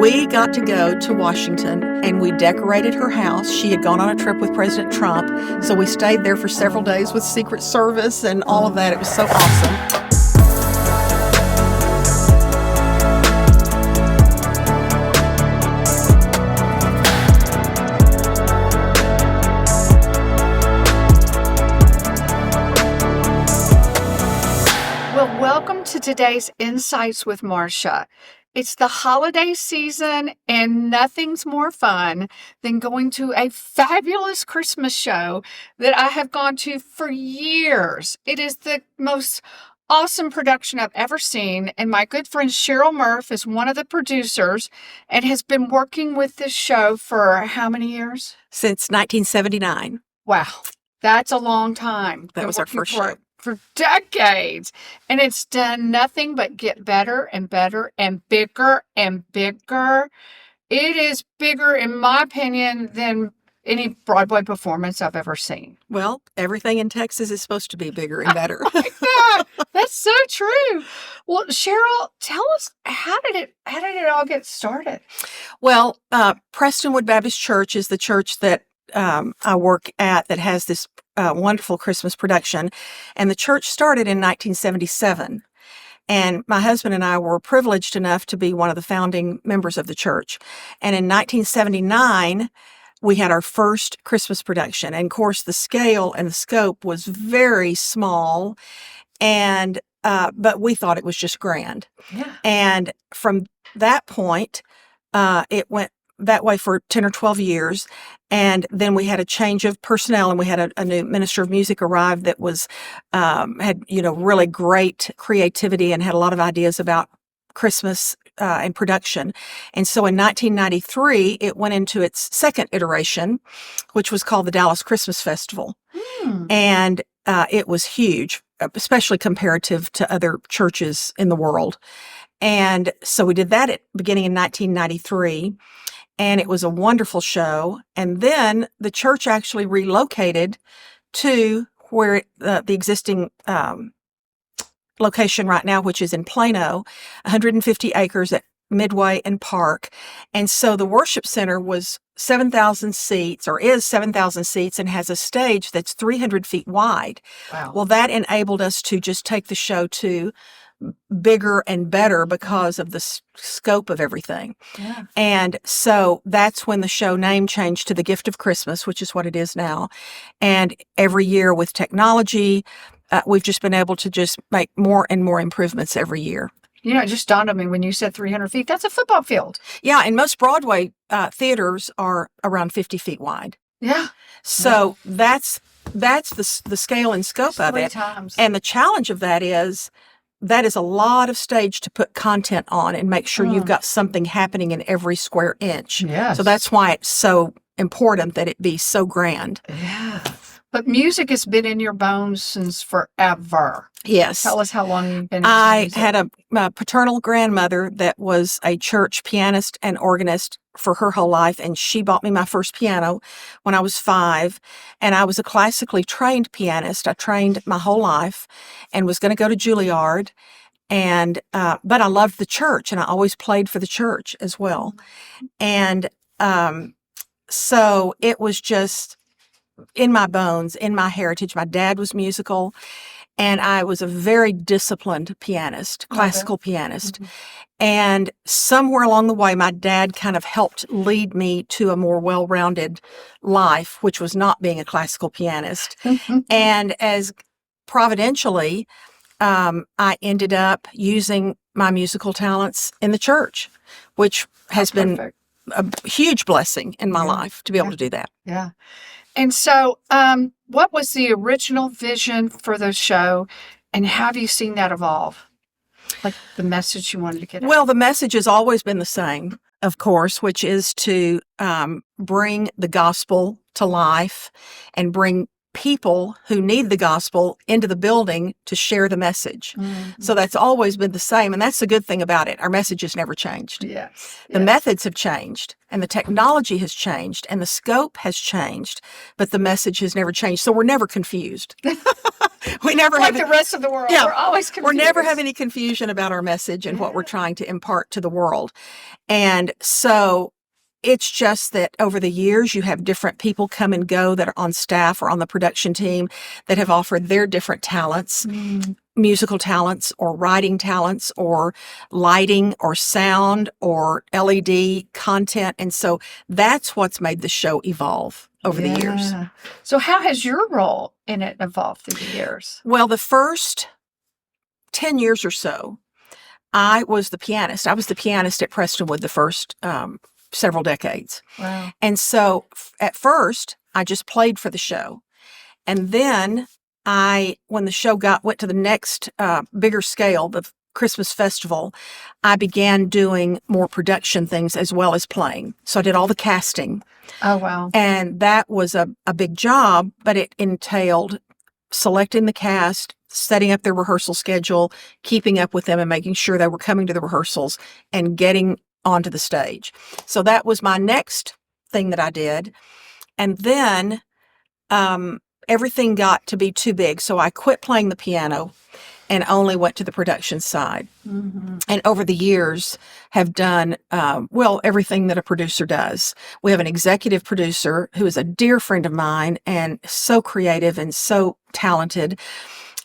We got to go to Washington and we decorated her house. She had gone on a trip with President Trump, so we stayed there for several days with Secret Service and all of that. It was so awesome. Welcome to today's Insights with Marsha. It's the holiday season, and nothing's more fun than going to a fabulous Christmas show that I have gone to for years. It is the most awesome production I've ever seen, and my good friend Cheryl Murff is one of the producers and has been working with this show for how many years? Since 1979. Wow, that's a long time. That was our first show. For decades. And it's done nothing but get better and better and bigger and bigger. It is bigger, in my opinion, than any Broadway performance I've ever seen. Well, everything in Texas is supposed to be bigger and better. That's so true. Well, Cheryl, tell us, how did it all get started? Well, Prestonwood Baptist Church is the church that I work at that has this wonderful Christmas production. And the church started in 1977. And my husband and I were privileged enough to be one of the founding members of the church. And in 1979, we had our first Christmas production. And of course, the scale and the scope was very small. And but we thought it was just grand. Yeah. And from that point, it went that way for 10 or 12 years. And then we had a change of personnel, and we had a new minister of music arrive that was, had, really great creativity and had a lot of ideas about Christmas and production. And so in 1993, it went into its second iteration, which was called the Dallas Christmas Festival. And it was huge, especially comparative to other churches in the world. And so we did that beginning in 1993. And it was a wonderful show. And then the church actually relocated to where the existing location right now, which is in Plano, 150 acres at Midway and Park. And so the worship center was 7,000 seats, or is 7,000 seats, and has a stage that's 300 feet wide. Wow. Well, that enabled us to just take the show to bigger and better because of the scope of everything. Yeah. And so that's when the show name changed to The Gift of Christmas, which is what it is now. And every year with technology, we've just been able to just make more and more improvements every year. It just dawned on me when you said 300 feet, that's a football field. Yeah, and most Broadway theaters are around 50 feet wide. Yeah. So that's the scale and scope of it. 3 times. And the challenge of that is a lot of stage to put content on and make sure you've got something happening in every square inch. Yes. So that's why it's so important that it be so grand. Yeah. But music has been in your bones since forever. Yes. Tell us how long you've been into I music. had a paternal grandmother that was a church pianist and organist for her whole life, and she bought me my first piano when I was 5, and I was a classically trained pianist. I trained my whole life and was going to go to Juilliard, and but I loved the church, and I always played for the church as well. And so it was just in my bones, in my heritage. My dad was musical, and I was a very disciplined pianist, classical pianist. Mm-hmm. And somewhere along the way, my dad kind of helped lead me to a more well-rounded life, which was not being a classical pianist. And as providentially, I ended up using my musical talents in the church, which has been a huge blessing in my life to be able to do that. Yeah. And so what was the original vision for the show, and how have you seen that evolve? Like the message you wanted to get out? Well, the message has always been the same, of course, which is to bring the gospel to life and bring people who need the gospel into the building to share the message. Mm-hmm. So that's always been the same. And that's the good thing about it. Our message has never changed. Yes. The methods have changed, and the technology has changed, and the scope has changed, but the message has never changed. So we're never confused. We never like have the rest of the world. Yeah. We're always confused. We're never have any confusion about our message and what we're trying to impart to the world. And so it's just that over the years, you have different people come and go that are on staff or on the production team that have offered their different talents, musical talents or writing talents or lighting or sound or LED content. And so that's what's made the show evolve over the years. So how has your role in it evolved through the years? Well, the first 10 years or so, I was the pianist. I was the pianist at Prestonwood the first several decades. Wow. And so at first, I just played for the show. And then when the show went to the next bigger scale, the Christmas festival, I began doing more production things as well as playing. So I did all the casting. Oh, wow. And that was a big job, but it entailed selecting the cast, setting up their rehearsal schedule, keeping up with them and making sure they were coming to the rehearsals and getting onto the stage. So that was my next thing that I did. And then everything got to be too big. So I quit playing the piano and only went to the production side. Mm-hmm. And over the years have done, everything that a producer does. We have an executive producer who is a dear friend of mine and so creative and so talented.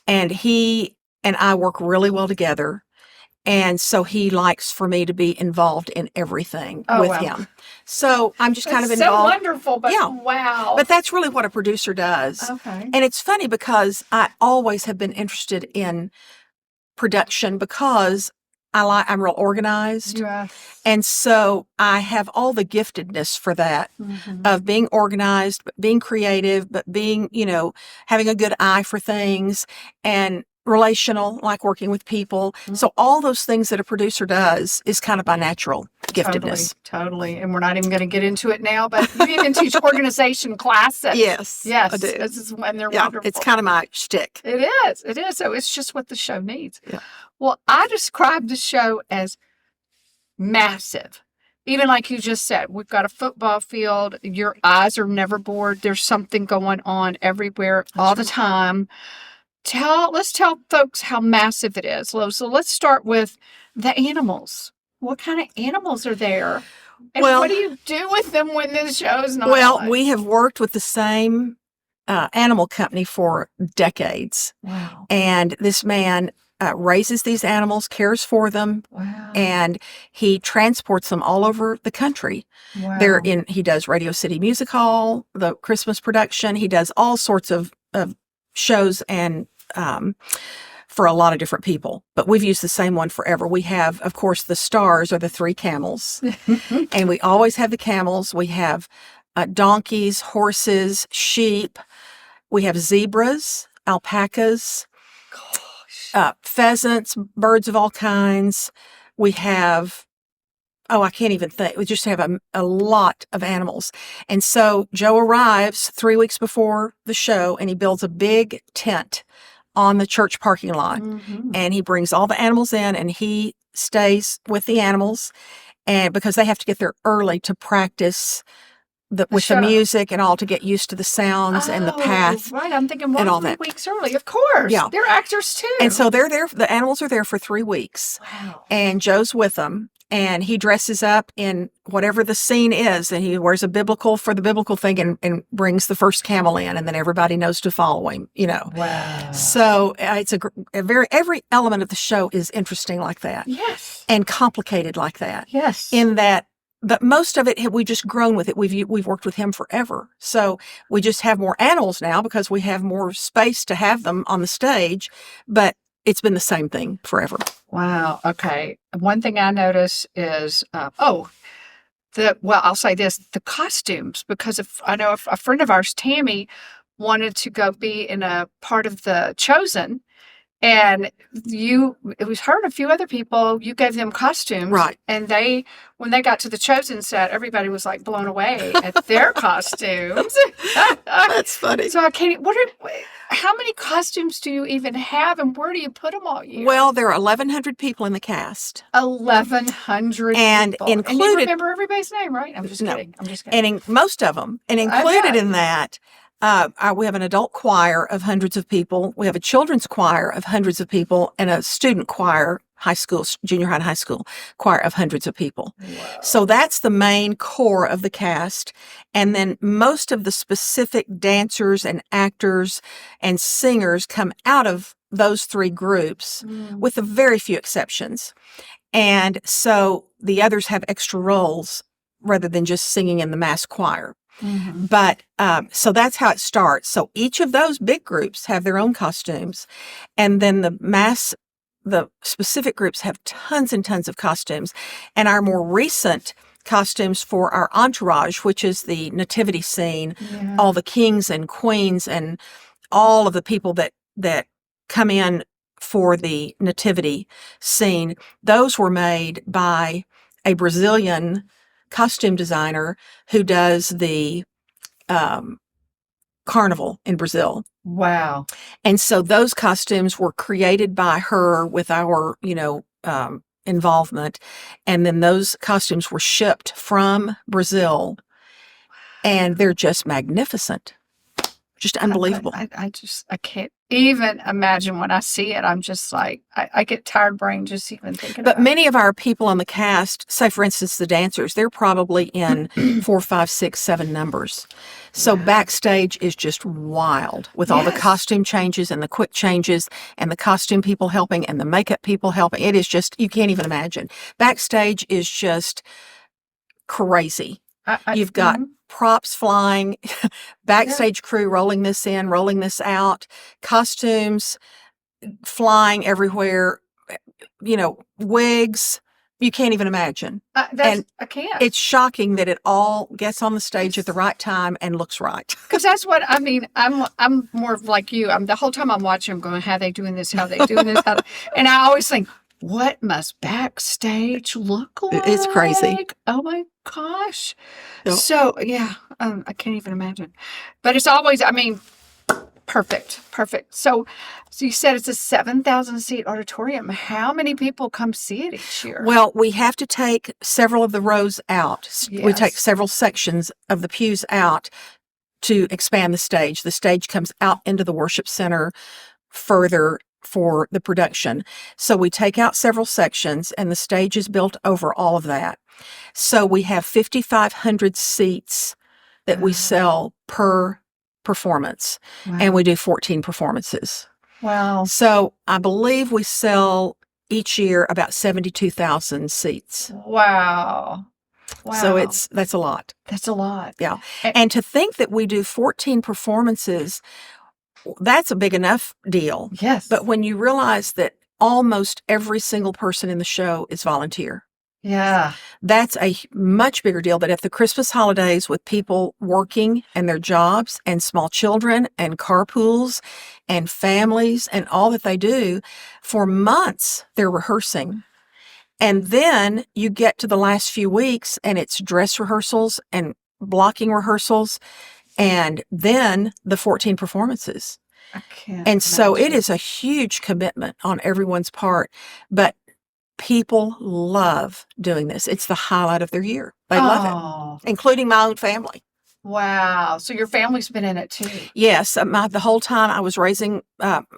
And he and I work really well together. And so he likes for me to be involved in everything with him. So I'm just kind of involved. So wonderful, but wow. But that's really what a producer does. Okay. And it's funny because I always have been interested in production because I'm real organized. Yes. And so I have all the giftedness for that of being organized, but being creative, but being, having a good eye for things and relational, like working with people. So all those things that a producer does is kind of my natural giftedness. Totally. And we're not even going to get into it now, but you even teach organization classes. Yes, I do. And they're wonderful. It's kind of my shtick. It is. So it's just what the show needs. Yeah. Well, I describe the show as massive. Even like you just said, we've got a football field. Your eyes are never bored. There's something going on everywhere all the time. Let's tell folks how massive it is. So let's start with the animals. What kind of animals are there? And what do you do with them when the show's not on? We have worked with the same animal company for decades. Wow. And this man raises these animals, cares for them, and he transports them all over the country. Wow. He does Radio City Music Hall, the Christmas production. He does all sorts of shows and for a lot of different people, but we've used the same one forever. We have, of course, the stars are the 3 camels, and we always have the camels. We have donkeys, horses, sheep. We have zebras, alpacas, pheasants, birds of all kinds. We have, I can't even think. We just have a lot of animals. And so Joe arrives 3 weeks before the show, and he builds a big tent on the church parking lot. And he brings all the animals in, and he stays with the animals, and because they have to get there early to practice with the music and all, to get used to the sounds and the path. Right. I'm thinking 3 weeks early. Of course. Yeah. They're actors too. And so they're there. The animals are there for 3 weeks. Wow. And Joe's with them. And he dresses up in whatever the scene is, and he wears a biblical thing and brings the first camel in, and then everybody knows to follow him, Wow. So it's every element of the show is interesting like that. Yes. And complicated like that. Yes. In that, but most of it, we've just grown with it. We've worked with him forever. So we just have more animals now because we have more space to have them on the stage, but it's been the same thing forever. Wow. Okay. One thing I notice is, I'll say this, the costumes, because I know a friend of ours, Tammy, wanted to go be in a part of the Chosen, and it was her and a few other people, you gave them costumes. Right. And when they got to the Chosen set, everybody was like blown away at their costumes. That's funny. So how many costumes do you even have, and where do you put them all year? Well, there are 1,100 people in the cast. 1,100 and people. Included, and you remember everybody's name, right? I'm just kidding. And most of them. And included in that We have an adult choir of hundreds of people. We have a children's choir of hundreds of people and a student choir, high school, junior high and high school choir of hundreds of people. Wow. So that's the main core of the cast. And then most of the specific dancers and actors and singers come out of those three groups with a very few exceptions. And so the others have extra roles rather than just singing in the mass choir. Mm-hmm. But so that's how it starts. So each of those big groups have their own costumes. And then the specific groups have tons and tons of costumes. And our more recent costumes for our entourage, which is the nativity scene, all the kings and queens and all of the people that come in for the nativity scene, those were made by a Brazilian costume designer who does the carnival in Brazil. Wow. And so those costumes were created by her with our, involvement. And then those costumes were shipped from Brazil, and they're just magnificent. Just unbelievable. I can't even imagine when I see it. I'm just like, I get tired brain just even thinking about But many of our people on the cast, say for instance, the dancers, they're probably in 4, 5, 6, 7 numbers. So backstage is just wild with all the costume changes and the quick changes and the costume people helping and the makeup people helping. It is just, you can't even imagine. Backstage is just crazy. You've got props flying, backstage crew rolling this in, rolling this out, costumes flying everywhere, wigs. You can't even imagine. I can't. It's shocking that it all gets on the stage at the right time and looks right. Because that's what I mean. I'm more like you. The whole time I'm watching, I'm going, how are they doing this? How are they doing this? And I always think, what must backstage look like? It's crazy. Oh my gosh. Yep. So yeah, I can't even imagine. But it's always, perfect. So you said it's a 7,000 seat auditorium. How many people come see it each year? Well, we have to take several of the rows out. Yes. We take several sections of the pews out to expand the stage. The stage comes out into the worship center further for the production. So we take out several sections and the stage is built over all of that. So we have 5,500 seats that we sell per performance. Wow. And we do 14 performances. Wow. So I believe we sell each year about 72,000 seats. Wow. So that's a lot. That's a lot. Yeah. And to think that we do 14 performances, that's a big enough deal. Yes. But when you realize that almost every single person in the show is volunteer. Yeah. That's a much bigger deal. But at the Christmas holidays with people working and their jobs and small children and carpools and families and all that they do, for months they're rehearsing. And then you get to the last few weeks and it's dress rehearsals and blocking rehearsals and then the 14 performances. I can't And so imagine. it is a huge commitment on everyone's part. But people love doing this. It's the highlight of their year. They love it, including my own family. Wow. So your family's been in it too. Yes. The whole time I was raising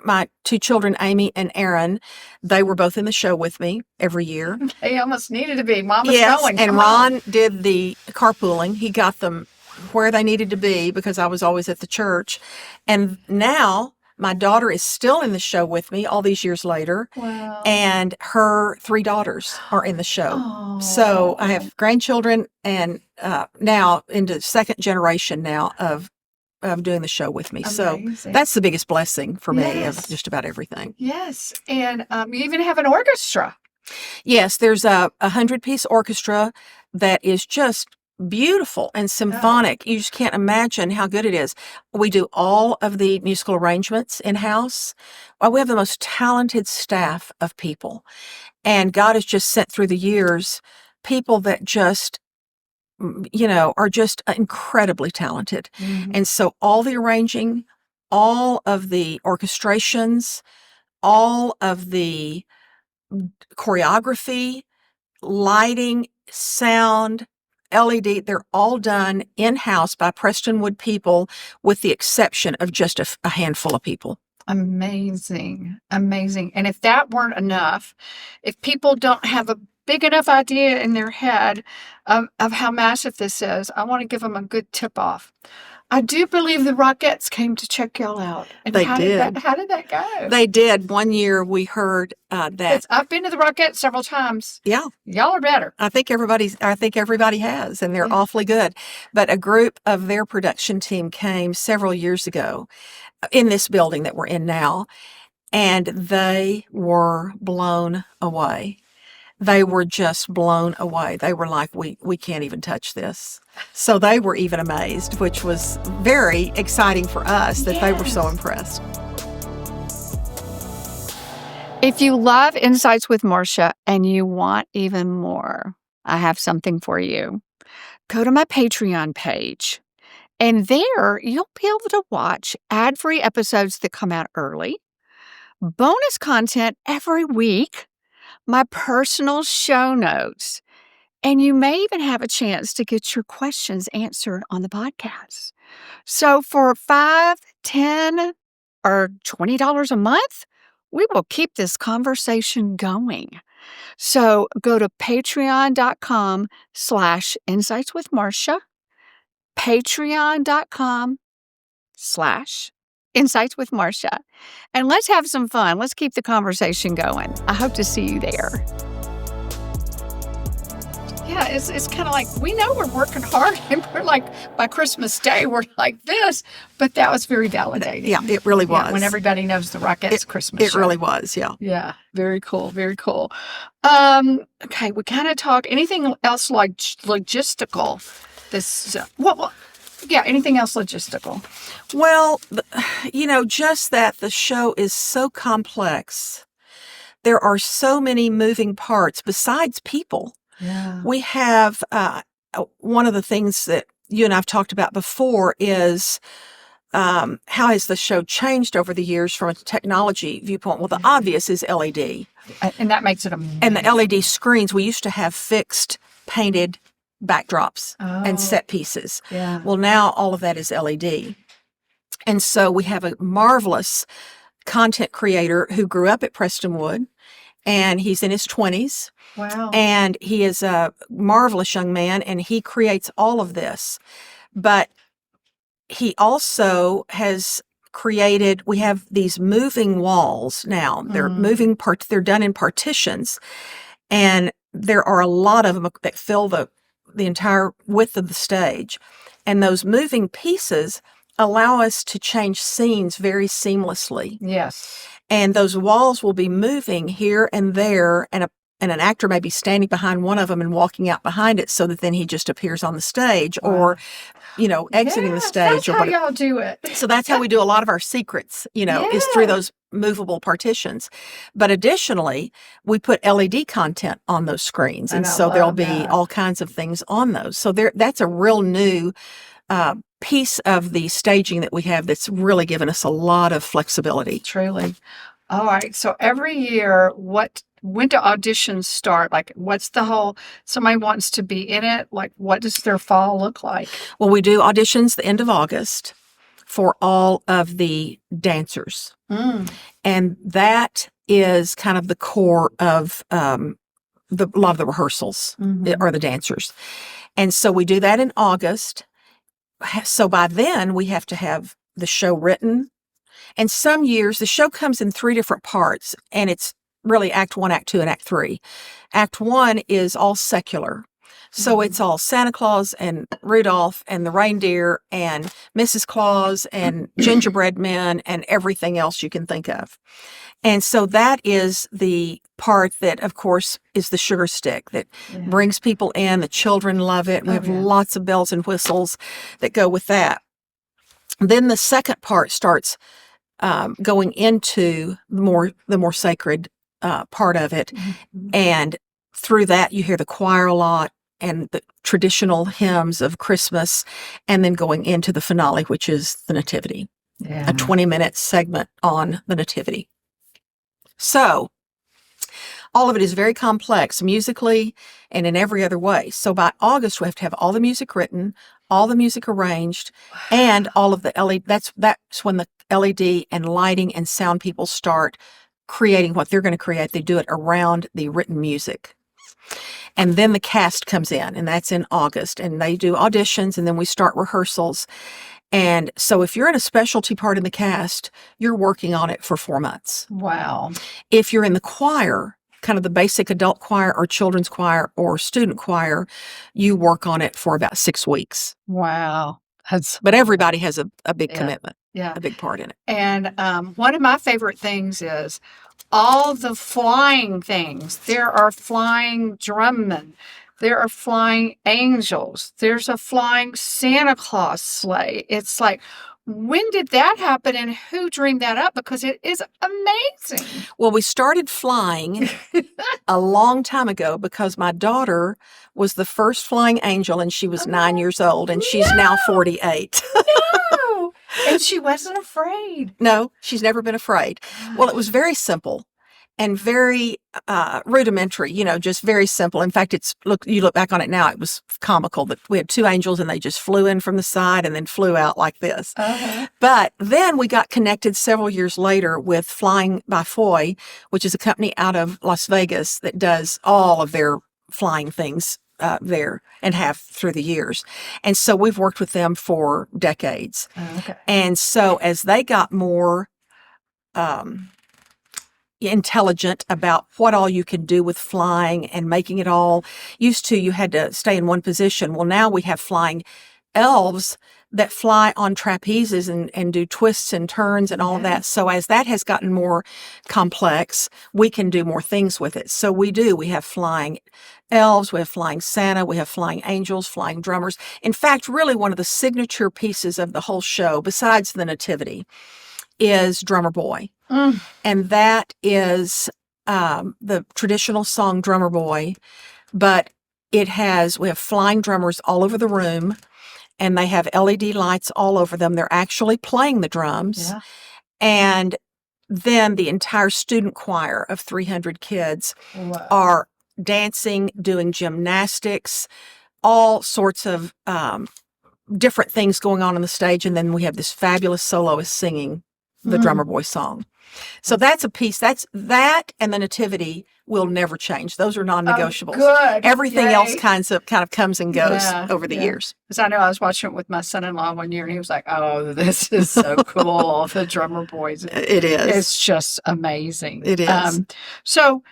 my 2 children, Amy and Aaron, they were both in the show with me every year. They almost needed to be. Mama's going. And Ron did the carpooling. He got them where they needed to be because I was always at the church. And now my daughter is still in the show with me all these years later. Wow. And her 3 daughters are in the show. So I have grandchildren and now into second generation now of doing the show with me. Amazing. So that's the biggest blessing for me of just about everything. Yes. And you even have an orchestra. Yes, there's a 100-piece orchestra that is just beautiful and symphonic. You just can't imagine how good it is. We do all of the musical arrangements in-house. We have the most talented staff of people. And God has just sent through the years people that just, are just incredibly talented. Mm-hmm. And so all the arranging, all of the orchestrations, all of the choreography, lighting, sound, LED. They're all done in-house by Prestonwood people, with the exception of just a handful of people. Amazing. Amazing. And if that weren't enough, if people don't have a big enough idea in their head of how massive this is, I want to give them a good tip off. I do believe the Rockettes came to check y'all out. And They how did. How did that go? They did. One year we heard that. I've been to the Rockettes several times. Yeah. Y'all are better. I think everybody has, and they're awfully good. But a group of their production team came several years ago in this building that we're in now, and they were blown away. They were just blown away. They were like, we can't even touch this. So they were even amazed, which was very exciting for us that they were so impressed. If you love Insights with Marcia and you want even more, I have something for you. Go to my Patreon page, and there you'll be able to watch ad-free episodes that come out early, bonus content every week, my personal show notes, and you may even have a chance to get your questions answered on the podcast. So for $5, $10, or $20 a month, we will keep this conversation going. So go to patreon.com/insightswithmarsha, patreon.com/insightswithmarsha, and let's have some fun. Let's keep the conversation going. I hope to see you there. Yeah, it's kind of like, we know we're working hard, and we're like, by Christmas Day, we're like this, but that was very validating. Yeah, it really was. Yeah, when everybody knows the Rockettes Christmas It show. really was, yeah. Yeah, very cool, very cool. Okay, we kind of talked, anything else like logistical? Anything else logistical? Well, just that the show is so complex. There are so many moving parts besides people. Yeah. We have one of the things that you and I've talked about before is how has the show changed over the years from a technology viewpoint? Well, the obvious is LED. And that makes it amazing. And the LED screens, we used to have fixed painted backdrops and set pieces. Yeah. Well, now all of that is LED. And so we have a marvelous content creator who grew up at Prestonwood, and he's in his 20s. Wow. And he is a marvelous young man, and he creates all of this. But he also has created, we have these moving walls now. They're they're done in partitions, and there are a lot of them that fill the entire width of the stage. And those moving pieces allow us to change scenes very seamlessly. Yes. And those walls will be moving here and there, and an actor may be standing behind one of them and walking out behind it so that then he just appears on the stage or, exiting the stage. That's how y'all do it. So that's how we do a lot of our secrets, is through those movable partitions. But additionally, we put LED content on those screens. And so there'll be all kinds of things on those. So that's a real new piece of the staging that we have that's really given us a lot of flexibility. Truly. All right. So every year, when do auditions start? Like, somebody wants to be in it. Like, what does their fall look like? Well, we do auditions the end of August for all of the dancers. And that is kind of the core of a lot of the rehearsals are the dancers. And so we do that in August. So by then we have to have the show written. And some years the show comes in 3 different parts, and it's really Act 1, Act 2, and Act 3. Act 1 is all secular. So it's all Santa Claus and Rudolph and the reindeer and Mrs. Claus and gingerbread men and everything else you can think of. And so that is the part that, of course, is the sugar stick that brings people in. The children love it. We have lots of bells and whistles that go with that. Then the second part starts going into the more sacred part of it. And through that, you hear the choir a lot and the traditional hymns of Christmas, and then going into the finale, which is the Nativity, a 20-minute segment on the Nativity. So all of it is very complex musically and in every other way. So by August, we have to have all the music written, all the music arranged, and all of the LED. That's when the LED and lighting and sound people start creating what they're going to create. They do it around the written music. And then the cast comes in, and that's in August, and they do auditions, and then we start rehearsals. And so if you're in a specialty part in the cast, you're working on it for 4 months. Wow. If you're in the choir, kind of the basic adult choir or children's choir or student choir, you work on it for about 6 weeks. Wow. But everybody has a big Yeah. commitment, Yeah. a big part in it. And one of my favorite things is all the flying things. There are flying drummen. There are flying angels. There's a flying Santa Claus sleigh. It's like, when did that happen and who dreamed that up? Because it is amazing. Well, we started flying a long time ago because my daughter was the first flying angel and she was 9 years old, and she's now 48. No. And she wasn't afraid. No, she's never been afraid. Well, it was very simple and very rudimentary, just very simple. In fact, you look back on it now, it was comical that we had 2 angels and they just flew in from the side and then flew out like this. Uh-huh. But then we got connected several years later with Flying by Foy, which is a company out of Las Vegas that does all of their flying things there and have through the years. And so we've worked with them for decades. Okay. And so as they got more intelligent about what all you can do with flying and making it all, used to you had to stay in one position. Well, now we have flying elves that fly on trapezes and do twists and turns and all of that. So as that has gotten more complex, we can do more things with it. So we have flying elves, we have flying Santa, we have flying angels, flying drummers. In fact, really one of the signature pieces of the whole show, besides the nativity, is Drummer Boy. And that is the traditional song Drummer Boy, but we have flying drummers all over the room, and they have LED lights all over them. They're actually playing the drums. Yeah. And then the entire student choir of 300 kids Wow. are dancing, doing gymnastics, all sorts of different things going on the stage. And then we have this fabulous soloist singing the Drummer Boy song. So that's a piece. That and the nativity will never change. Those are non-negotiables. Oh, good. Everything Yay. else kind of comes and goes over the Yeah. years. Because I know I was watching it with my son-in-law one year, and he was like, "Oh, this is so cool! The Drummer Boys." It is. It's just amazing. It is. So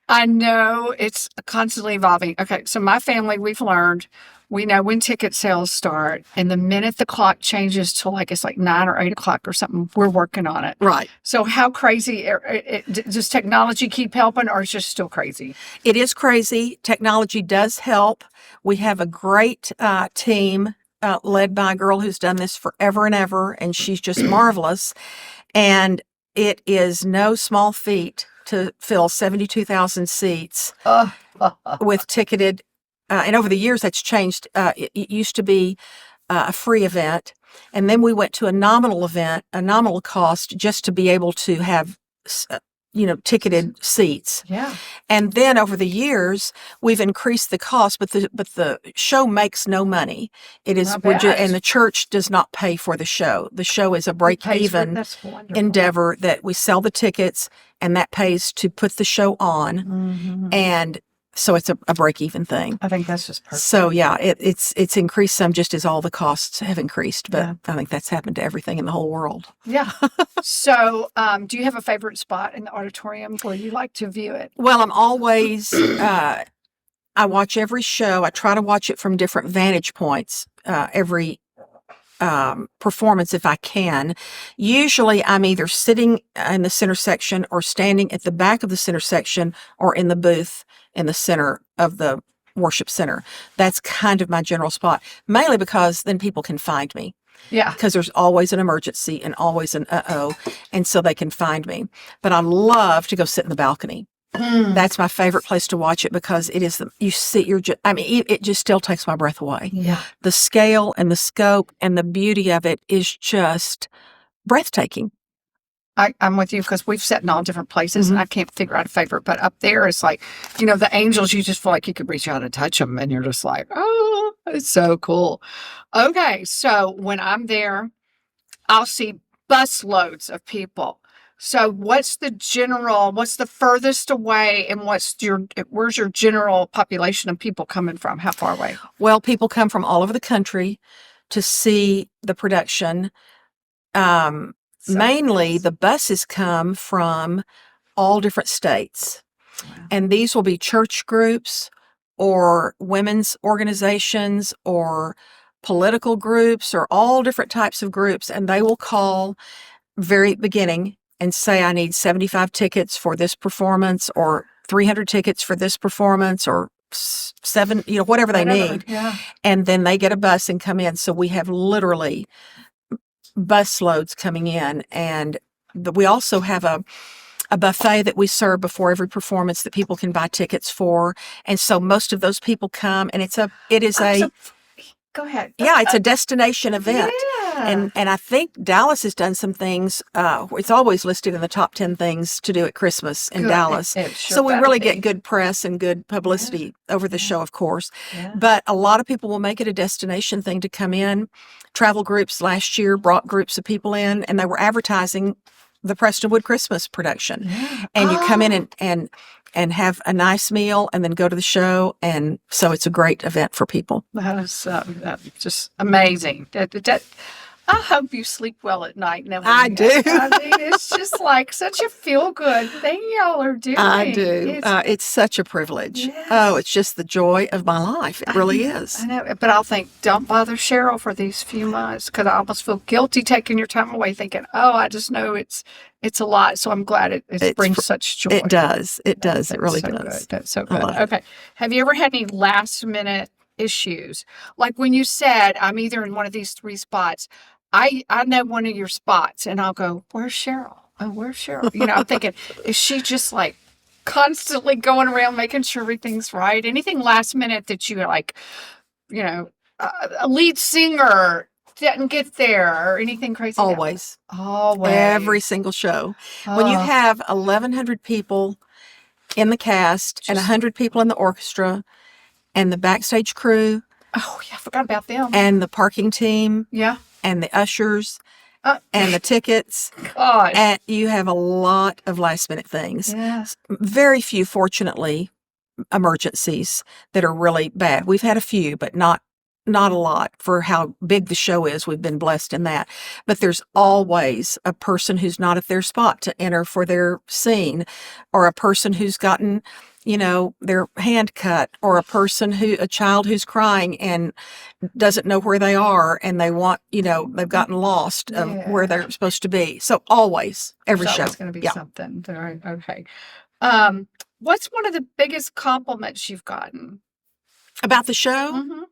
I know it's constantly evolving. Okay, so my family, we know when ticket sales start, and the minute the clock changes to it's like 9 or 8 o'clock or something, we're working on it. Right. So how crazy, does technology keep helping, or it's just still crazy? It is crazy. Technology does help. We have a great team led by a girl who's done this forever and ever, and she's just marvelous. And it is no small feat to fill 72,000 seats with ticketed. And over the years, that's changed. It used to be a free event. And then we went to a nominal event, a nominal cost, just to be able to have, ticketed seats. Yeah. And then over the years, we've increased the cost, but the show makes no money. It is, Not bad. and the church does not pay for the show. The show is a break-even That's wonderful. endeavor that we sell the tickets, and that pays to put the show on. Mm-hmm. And so it's a break-even thing. I think that's just perfect. So yeah, it's increased some just as all the costs have increased, but Yeah. I think that's happened to everything in the whole world. Yeah. So, do you have a favorite spot in the auditorium where you like to view it? Well, I'm always, I watch every show. I try to watch it from different vantage points, every performance if I can. Usually I'm either sitting in the center section or standing at the back of the center section or in the booth in the center of the worship center. That's kind of my general spot, mainly because then people can find me. Yeah. Because there's always an emergency and always an uh-oh, and so they can find me. But I love to go sit in the balcony. That's my favorite place to watch it because it is it just still takes my breath away. Yeah. The scale and the scope and the beauty of it is just breathtaking. I'm with you because we've sat in all different places Mm-hmm. and I can't figure out a favorite. But up there, it's like, the angels, you just feel like you could reach out and touch them. And you're just like, oh, it's so cool. Okay. So when I'm there, I'll see bus loads of people. So what's the furthest away and where's your general population of people coming from? How far away? Well, people come from all over the country to see the production. Mainly the buses come from all different states. Wow. And these will be church groups or women's organizations or political groups or all different types of groups. And they will call very beginning and say, I need 75 tickets for this performance or 300 tickets for this performance or seven, whatever they need. Yeah. And then they get a bus and come in. So we have literally bus loads coming in. And we also have a buffet that we serve before every performance that people can buy tickets for. And so most of those people come, and Go ahead. Yeah, it's a destination event. Yeah. And I think Dallas has done some things. It's always listed in the top 10 things to do at Christmas in Dallas. So we really get good press and good publicity over the show, of course. Yeah. But a lot of people will make it a destination thing to come in. Travel groups last year brought groups of people in, and they were advertising the Prestonwood Christmas production. Yeah. And you come in and have a nice meal and then go to the show. And so it's a great event for people. That is just amazing. I hope you sleep well at night. I do. I mean, it's just like such a feel-good thing y'all are doing. I do. It's such a privilege. Yes. Oh, it's just the joy of my life. It really is. I know, but I'll think, don't bother Cheryl for these few months because I almost feel guilty taking your time away thinking, oh, I just know it's a lot. So I'm glad it brings such joy. It does. It does. It really does. Good. That's so good. Okay. Have you ever had any last-minute issues? Like when you said, I'm either in one of these three spots. I know one of your spots and I'll go, where's Cheryl? Oh, where's Cheryl? I'm thinking, is she just like constantly going around making sure everything's right? Anything last minute that you like, a lead singer didn't get there or anything crazy? Always. Always. Every single show. When you have 1,100 people in the cast and 100 people in the orchestra and the backstage crew. Oh, yeah, I forgot about them. And the parking team. Yeah. And the ushers and the tickets. God. And you have a lot of last minute things. Yes. Very few, fortunately, emergencies that are really bad. We've had a few, but not a lot for how big the show is. We've been blessed in that. But there's always a person who's not at their spot to enter for their scene, or a person who's gotten their hand cut, or a child who's crying and doesn't know where they are and they want, they've gotten lost of where they're supposed to be. So always, every show. It's going to be something. All right. Okay. What's one of the biggest compliments you've gotten? About the show? Mm-hmm.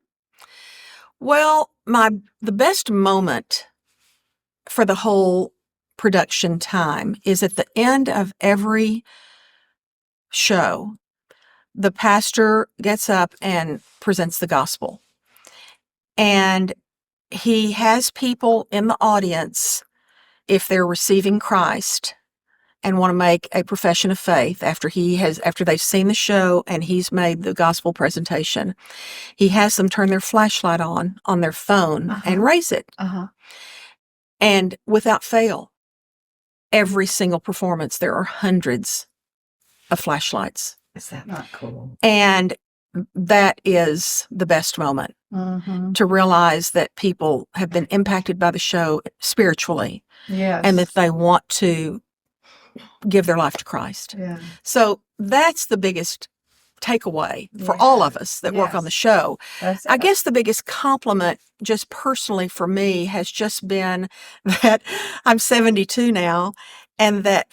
Well, the best moment for the whole production time is at the end of every show. The pastor gets up and presents the gospel. And he has people in the audience, if they're receiving Christ and want to make a profession of faith after they've seen the show and he's made the gospel presentation, he has them turn their flashlight on their phone and raise it. And without fail, every single performance, there are hundreds of flashlights. Is that not cool? And that is the best moment, to realize that people have been impacted by the show spiritually. Yes. And that they want to give their life to Christ. Yeah. So that's the biggest takeaway for all of us that work on the show. I guess the biggest compliment, just personally for me, has just been that I'm 72 now, and that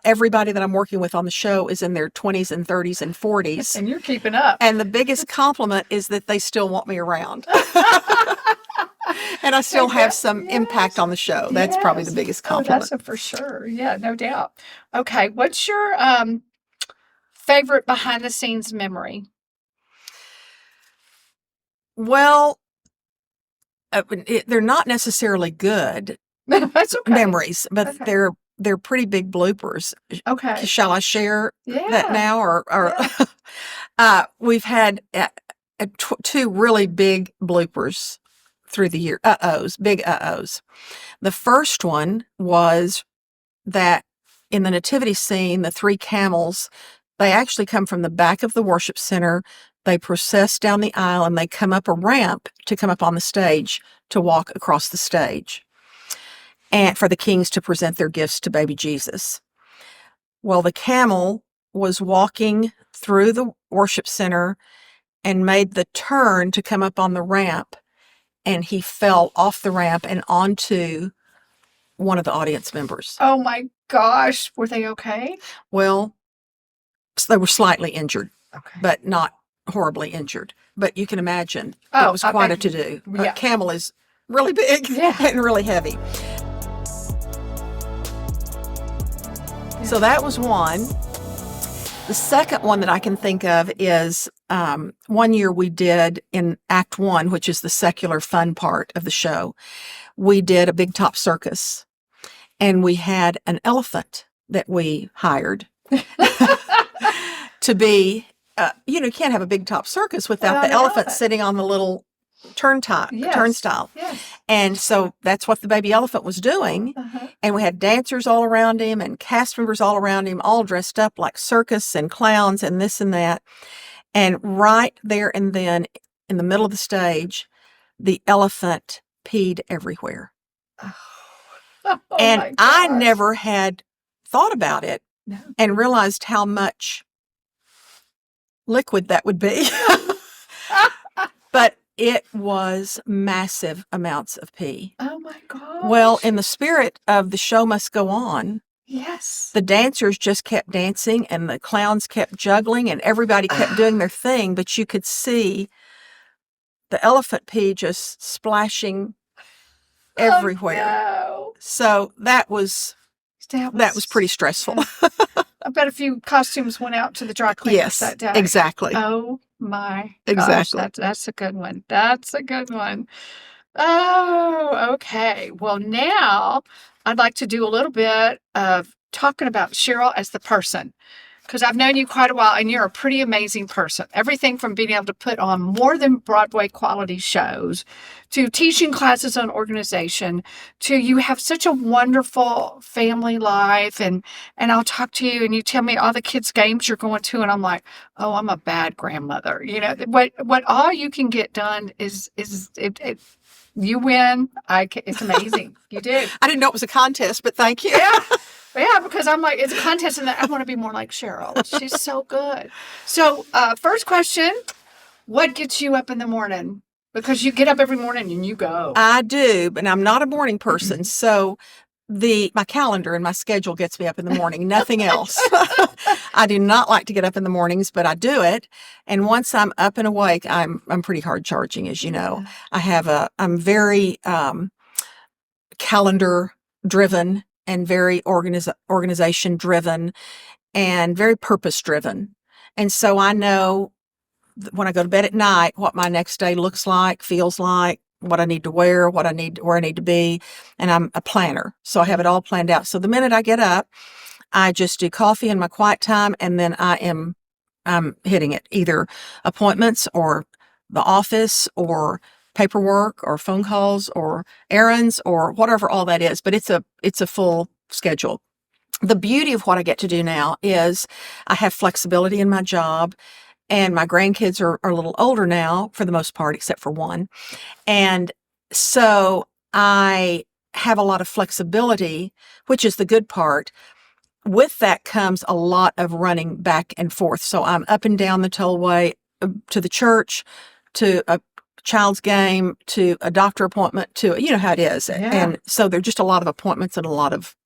everybody that I'm working with on the show is in their 20s and 30s and 40s. And you're keeping up. And the biggest compliment is that they still want me around. And I still have some impact on the show. That's probably the biggest compliment. That's for sure. Yeah, no doubt. Okay. What's your favorite behind the scenes memory? Well, they're not necessarily good That's okay. memories, but they're they're pretty big bloopers. Okay. Shall I share that Yeah. now? Or Yeah. we've had two really big bloopers through the year. Big uh-ohs. The first one was that in the nativity scene, the three camels, they actually come from the back of the worship center. They process down the aisle and they come up a ramp to come up on the stage to walk across the stage and for the kings to present their gifts to baby Jesus. Well, the camel was walking through the worship center and made the turn to come up on the ramp, and he fell off the ramp and onto one of the audience members. Oh my gosh. Were they okay? Well, they were slightly injured, Okay. but not horribly injured. But you can imagine Oh, it was quite a to-do. Yeah. A camel is really big and really heavy. Yeah. So that was one. The second one that I can think of is one year we did in Act 1, which is the secular fun part of the show. We did a big top circus, and we had an elephant that we hired to be, you can't have a big top circus without the elephant sitting on the little turnstile. Yes. And so that's what the baby elephant was doing. Uh-huh. And we had dancers all around him and cast members all around him, all dressed up like circus and clowns and this and that. And right there and then, in the middle of the stage, the elephant peed everywhere. Oh, and I never had thought about it and realized how much liquid that would be. But it was massive amounts of pee. Oh my gosh. Well, in the spirit of the show must go on, yes, the dancers just kept dancing and the clowns kept juggling and everybody kept doing their thing, but you could see the elephant pee just splashing everywhere. No. So that was pretty stressful. Yeah. I bet a few costumes went out to the dry cleaners that day. Exactly. Oh my gosh. Exactly. That's a good one. That's a good one. Oh, okay. Well, now I'd like to do a little bit of talking about Cheryl as the person, because I've known you quite a while and you're a pretty amazing person. Everything from being able to put on more than Broadway quality shows to teaching classes on organization to you have such a wonderful family life. And I'll talk to you and you tell me all the kids' games you're going to. And I'm like, oh, I'm a bad grandmother. What all you can get done is you win. It's amazing. You do. I didn't know it was a contest, but thank you. Yeah, because I'm like, it's a contest and I want to be more like Cheryl. She's so good. So first question, what gets you up in the morning? Because you get up every morning and you go. I do, but I'm not a morning person. So my calendar and my schedule gets me up in the morning, nothing else. I do not like to get up in the mornings, but I do it. And once I'm up and awake, I'm pretty hard charging, as you know. I'm very calendar driven and very organization driven and very purpose driven. And so I know when I go to bed at night, what my next day looks like, feels like, what I need to wear, where I need to be. And I'm a planner. So I have it all planned out. So the minute I get up, I just do coffee in my quiet time. And then I'm hitting it, either appointments or the office or paperwork or phone calls or errands or whatever all that is. But it's a full schedule. The beauty of what I get to do now is I have flexibility in my job, and my grandkids are a little older now for the most part, except for one. And so I have a lot of flexibility, which is the good part. With that comes a lot of running back and forth. So I'm up and down the tollway to the church, to a child's game, to a doctor appointment, to, you know how it is. Yeah. And so there's just a lot of appointments and a lot of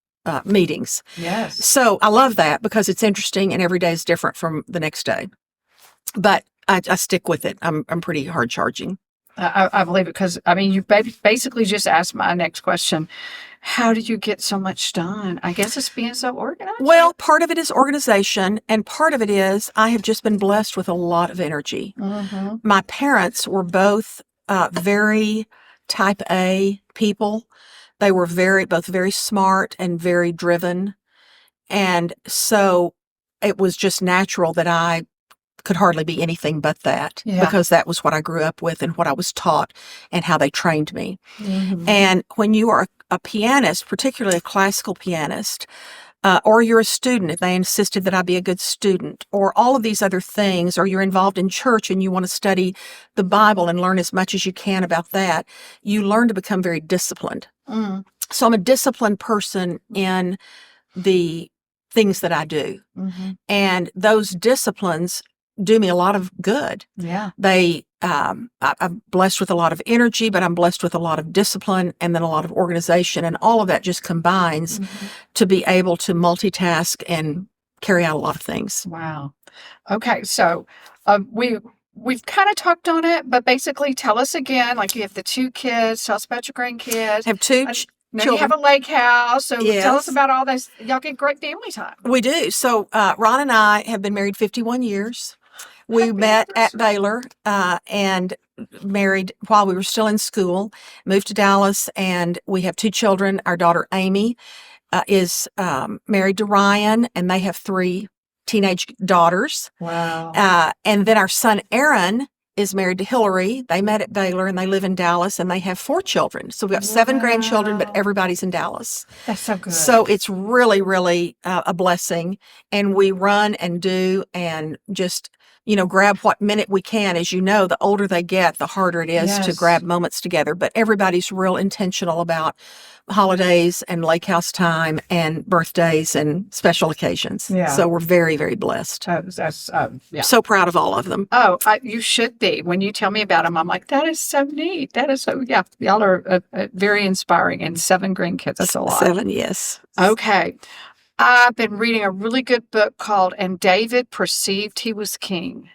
meetings. Yes. So I love that because it's interesting and every day is different from the next day. But I stick with it. I'm pretty hard charging. I believe it because, you basically just asked my next question. How do you get so much done? I guess it's being so organized. Well, part of it is organization, and part of it is I have just been blessed with a lot of energy. Mm-hmm. My parents were both very type A people. They were both very smart and very driven. And so it was just natural that I could hardly be anything but that, because that was what I grew up with and what I was taught and how they trained me. Mm-hmm. And when you are a pianist, particularly a classical pianist, or you're a student, if they insisted that I be a good student, or all of these other things, or you're involved in church and you want to study the Bible and learn as much as you can about that, you learn to become very disciplined. Mm. So I'm a disciplined person in the things that I do. Mm-hmm. And those disciplines do me a lot of good. Yeah. I'm blessed with a lot of energy, but I'm blessed with a lot of discipline and then a lot of organization. And all of that just combines to be able to multitask and carry out a lot of things. Wow. Okay. So we've kind of talked on it, but basically tell us again, like you have the 2 kids, tell us about your grandkids. I have 2 Now children. you have a lake house, so Yes. tell us about all this. Y'all get great family time. We do. So Ron and I have been married 51 years. We met at Baylor and married while we were still in school, moved to Dallas, and we have 2 children. Our daughter Amy is married to Ryan, and they have 3 teenage daughters. Wow. And then our son Aaron is married to Hillary. They met at Baylor, and they live in Dallas, and they have 4 children. So we've got 7 grandchildren, but everybody's in Dallas. That's so good. So it's really, really a blessing. And we run and do and just, grab what minute we can. As you know, the older they get, the harder it is to grab moments together. But everybody's real intentional about holidays and lake house time and birthdays and special occasions. Yeah. So we're very, very blessed. That's So proud of all of them. Oh, you should be. When you tell me about them, I'm like, that is so neat. That is so, y'all are very inspiring. And 7 grandkids. That's a lot. 7, yes. Okay. I've been reading a really good book called And David Perceived He Was King.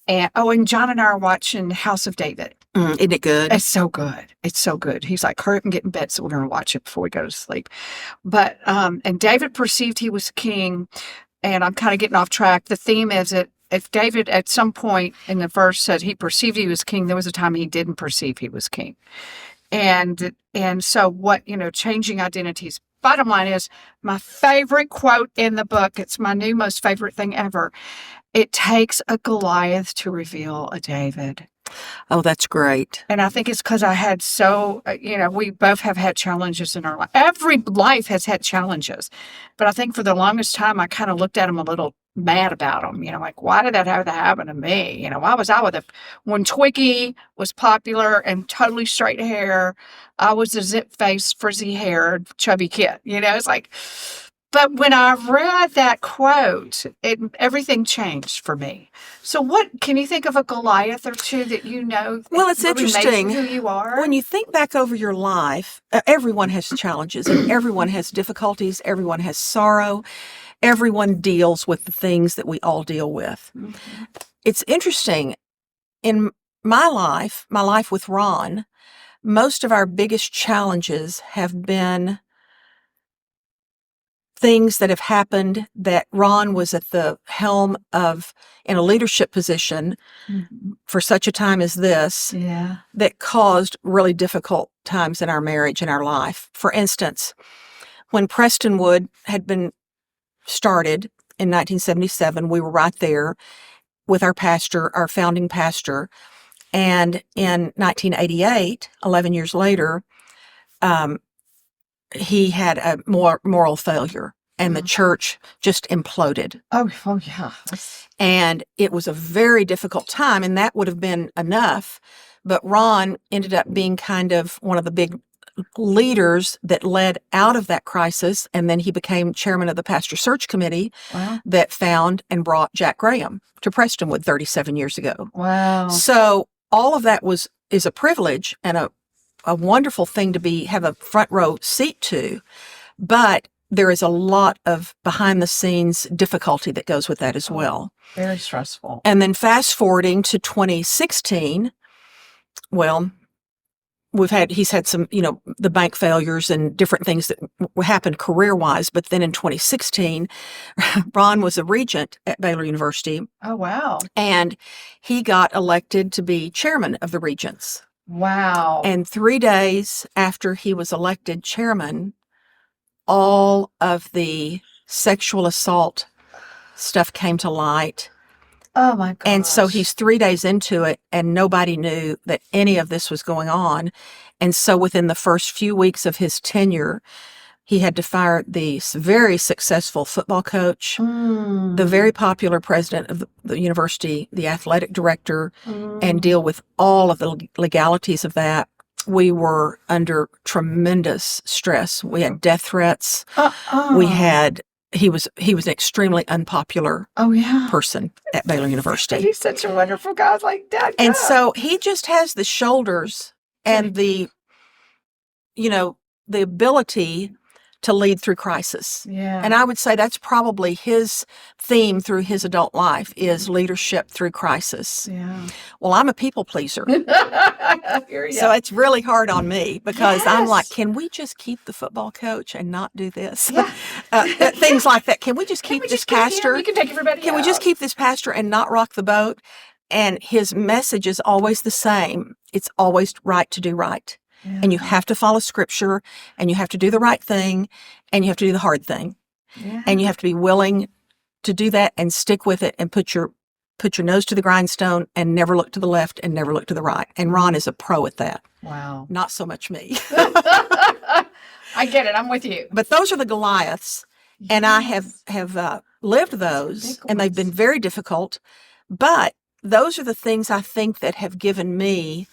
And John and I are watching House of David. Isn't it good? It's so good. It's so good. He's like, hurry up and get in bed, so we're going to watch it before we go to sleep. But, and David perceived he was king, and I'm kind of getting off track. The theme is that if David at some point in the verse said he perceived he was king, there was a time he didn't perceive he was king. And so what, changing identities. Bottom line is, my favorite quote in the book, it's my new most favorite thing ever. It takes a Goliath to reveal a David. Oh, that's great. And I think it's because I had we both have had challenges in our life. Every life has had challenges. But I think for the longest time, I kind of looked at them a little mad about them. Like, why did that have to happen to me? Why was I when Twiggy was popular and totally straight hair, I was a zip-faced, frizzy-haired, chubby kid. It's like... But when I read that quote, everything changed for me. So can you think of a Goliath or 2 that Well, it's really interesting. made you who you are? When you think back over your life, everyone has challenges and everyone has difficulties. Everyone has sorrow. Everyone deals with the things that we all deal with. Mm-hmm. It's interesting. In my life with Ron, most of our biggest challenges have been things that have happened that Ron was at the helm of in a leadership position for such a time as this that caused really difficult times in our marriage and our life. For instance, when Prestonwood had been started in 1977, we were right there with our pastor, our founding pastor. And in 1988, 11 years later, he had a moral failure and the church just imploded. Oh yeah. And it was a very difficult time, and that would have been enough. But Ron ended up being kind of one of the big leaders that led out of that crisis. And then he became chairman of the pastor search committee that found and brought Jack Graham to Prestonwood 37 years ago. Wow. So all of that is a privilege and a wonderful thing to have a front row seat to, but there is a lot of behind the scenes difficulty that goes with that as well. Very stressful. And then fast forwarding to 2016, well, he's had some, the bank failures and different things that happened career wise. But then in 2016, Ron was a regent at Baylor University. Oh, wow. And he got elected to be chairman of the regents. Wow. And 3 days after he was elected chairman, all of the sexual assault stuff came to light. Oh my gosh. And so he's 3 days into it, and nobody knew that any of this was going on. And so within the first few weeks of his tenure, he had to fire the very successful football coach, the very popular president of the university, the athletic director, and deal with all of the legalities of that. We were under tremendous stress. We had death threats. He was an extremely unpopular person at Baylor University. He's such a wonderful guy like that. And so he just has the shoulders and the ability to lead through crisis. Yeah. And I would say that's probably his theme through his adult life is leadership through crisis. Yeah. Well, I'm a people pleaser. So So it's really hard on me because I'm like, can we just keep the football coach and not do this? Yeah. Things like that. Can we just keep this pastor? We can take everybody Can we just keep this pastor and not rock the boat? And his message is always the same. It's always right to do right. Yeah. And you have to follow scripture, and you have to do the right thing, and you have to do the hard thing. Yeah. And you have to be willing to do that and stick with it and put your nose to the grindstone and never look to the left and never look to the right. And Ron is a pro at that. Wow. Not so much me. I get it. I'm with you. But those are the Goliaths, and I have lived those, and they've been very difficult. But those are the things I think that have given me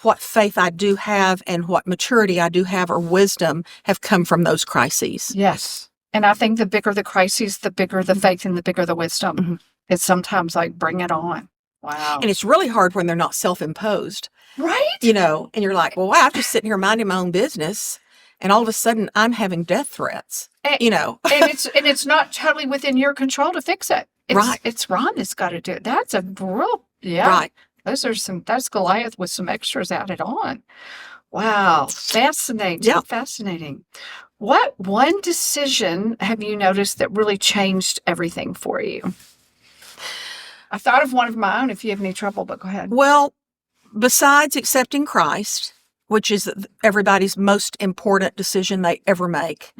what faith I do have and what maturity I do have or wisdom have come from those crises. Yes. And I think the bigger the crises, the bigger the faith and the bigger the wisdom. Mhm. It's sometimes like, bring it on. Wow. And it's really hard when they're not self-imposed, Right? and you're like, well, wow, I'm just sitting here minding my own business. And all of a sudden I'm having death threats, And it's not totally within your control to fix it. Right. It's Ron that's got to do it. That's a real, Right. That's Goliath with some extras added on. Wow. Fascinating. Yeah. Fascinating. What one decision have you noticed that really changed everything for you? I thought of one of my own if you have any trouble, but go ahead. Well, besides accepting Christ, which is everybody's most important decision they ever make,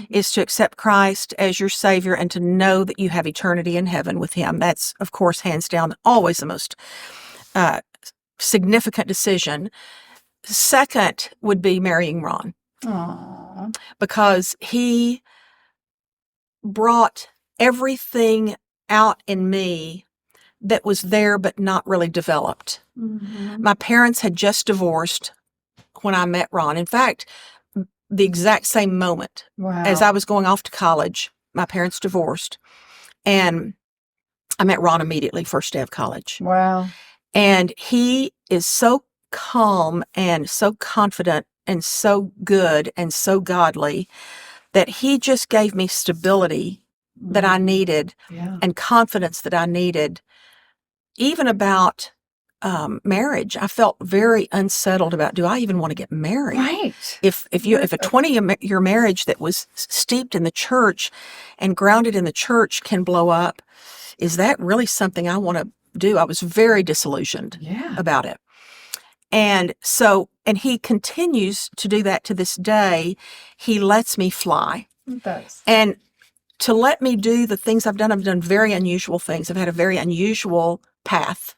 is to accept Christ as your Savior and to know that you have eternity in heaven with Him. That's, of course, hands down, always the most significant decision. Second would be marrying Ron, Aww. because he brought everything out in me that was there but not really developed. Mm-hmm. My parents had just divorced when I met Ron. In fact, the exact same moment Wow. as I was going off to college, my parents divorced, and I met Ron immediately, first day of college. Wow. And he is so calm and so confident and so good and so godly that he just gave me stability that I needed Yeah. and confidence that I needed. Even about marriage, I felt very unsettled about, do I even want to get married? Right. If a 20-year marriage that was steeped in the church and grounded in the church can blow up, is that really something I want to do? I was very disillusioned Yeah. about it. And he continues to do that to this day. He lets me fly. It does. And to let me do the things I've done very unusual things. I've had a very unusual path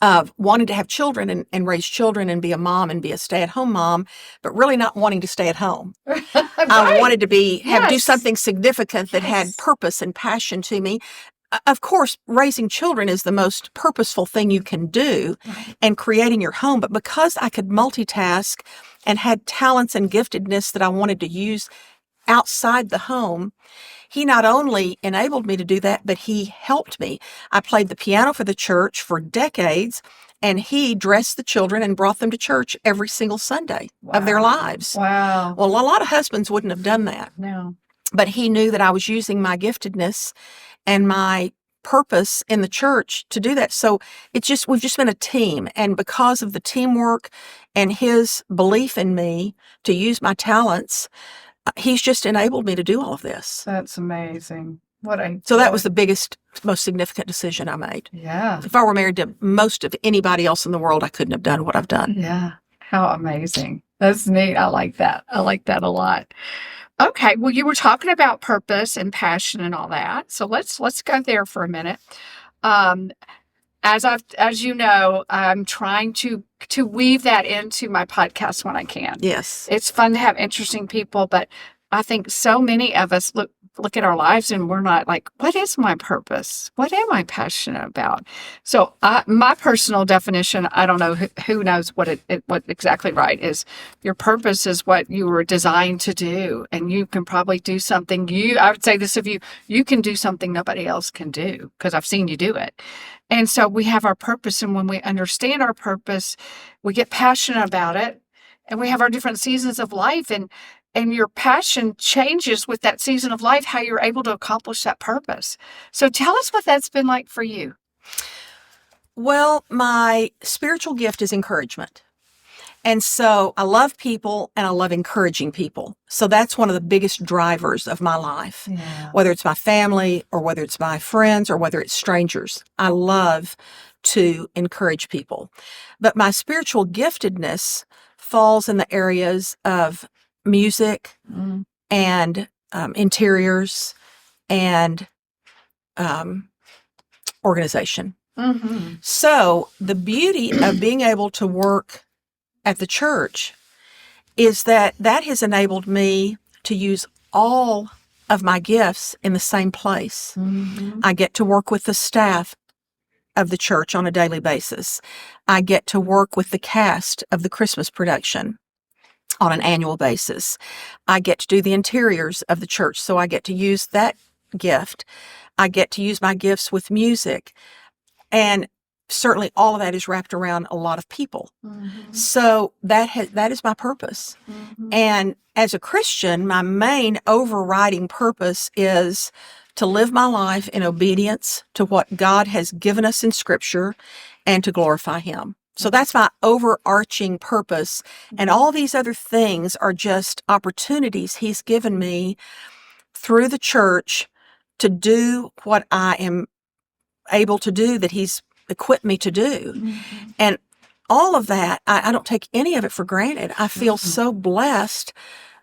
of wanting to have children and raise children and be a mom and be a stay-at-home mom, but really not wanting to stay at home. I wanted to do Yes. something significant that had Yes. purpose and passion to me. Of course, raising children is the most purposeful thing you can do, Right. and creating your home. But because I could multitask and had talents and giftedness that I wanted to use outside the home, he not only enabled me to do that, but he helped me. I played the piano for the church for decades, and he dressed the children and brought them to church every single Sunday of their Wow. lives. Wow. Well, a lot of husbands wouldn't have done that, No. but he knew that I was using my giftedness and my purpose in the church to do that. So we've just been a team. And because of the teamwork and his belief in me to use my talents, he's just enabled me to do all of this. That's amazing. What a So that joy. was the biggest, most significant decision I made. Yeah. If I were married to most of anybody else in the world, I couldn't have done what I've done. Yeah. How amazing. That's neat. I like that. I like that a lot. Okay. Well, you were talking about purpose and passion and all that. So let's go there for a minute. Um, as you know, I'm trying to weave that into my podcast when I can. Yes. It's fun to have interesting people, but I think so many of us look at our lives and we're not like, what is my purpose? What am I passionate about? So my personal definition, I don't know who knows what what exactly right is. Your purpose is what you were designed to do, and you can probably do something. I would say this of you: you can do something nobody else can do because I've seen you do it. And so we have our purpose, and when we understand our purpose, we get passionate about it, and we have our different seasons of life, and your passion changes with that season of life, how you're able to accomplish that purpose. So tell us what that's been like for you. Well, my spiritual gift is encouragement. And so I love people and I love encouraging people. So that's one of the biggest drivers of my life, whether it's my family or whether it's my friends or whether it's strangers. I love to encourage people. But my spiritual giftedness falls in the areas of music and interiors and organization. Mm-hmm. So the beauty of being able to work at the church is that has enabled me to use all of my gifts in the same place. Mm-hmm. I get to work with the staff of the church on a daily basis. I get to work with the cast of the Christmas production on an annual basis. I get to do the interiors of the church, so I get to use that gift. I get to use my gifts with music. And certainly all of that is wrapped around a lot of people. Mm-hmm. So that is my purpose. Mm-hmm. And as a Christian, my main overriding purpose is to live my life in obedience to what God has given us in Scripture and to glorify Him. So that's my overarching purpose. And all these other things are just opportunities He's given me through the church to do what I am able to do, that He's equipped me to do. Mm-hmm. And all of that, I don't take any of it for granted. I feel so blessed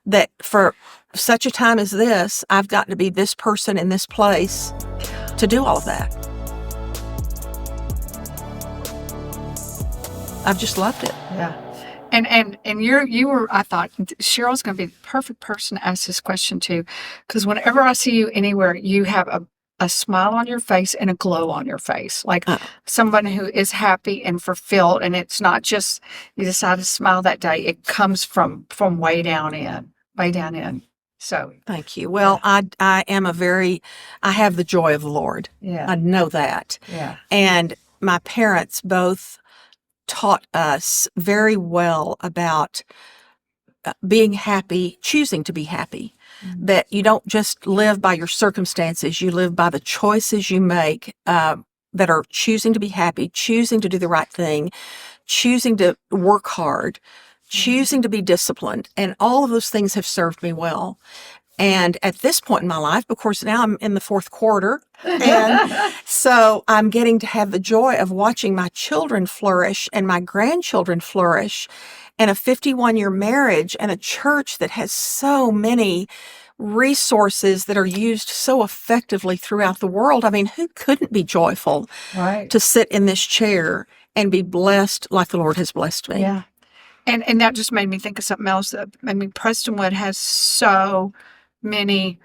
that for such a time as this, I've gotten to be this person in this place to do all of that. I've just loved it. Yeah. And you were, I thought Cheryl's going to be the perfect person to ask this question to, because whenever I see you anywhere, you have a smile on your face and a glow on your face, like someone who is happy and fulfilled. And it's not just you decide to smile that day; it comes from way down in. So thank you. Well, I have the joy of the Lord. yeah, I know that. yeah, And my parents both taught us very well about being happy, choosing to be happy. Mm-hmm. That you don't just live by your circumstances, you live by the choices you make that are choosing to be happy, choosing to do the right thing, choosing to work hard, choosing to be disciplined. And all of those things have served me well. And at this point in my life, of course, now I'm in the fourth quarter. And so I'm getting to have the joy of watching my children flourish and my grandchildren flourish, and a 51-year marriage and a church that has so many resources that are used so effectively throughout the world. I mean, who couldn't be joyful to sit in this chair and be blessed like the Lord has blessed me? Yeah. And that just made me think of something else. I mean, Prestonwood has so many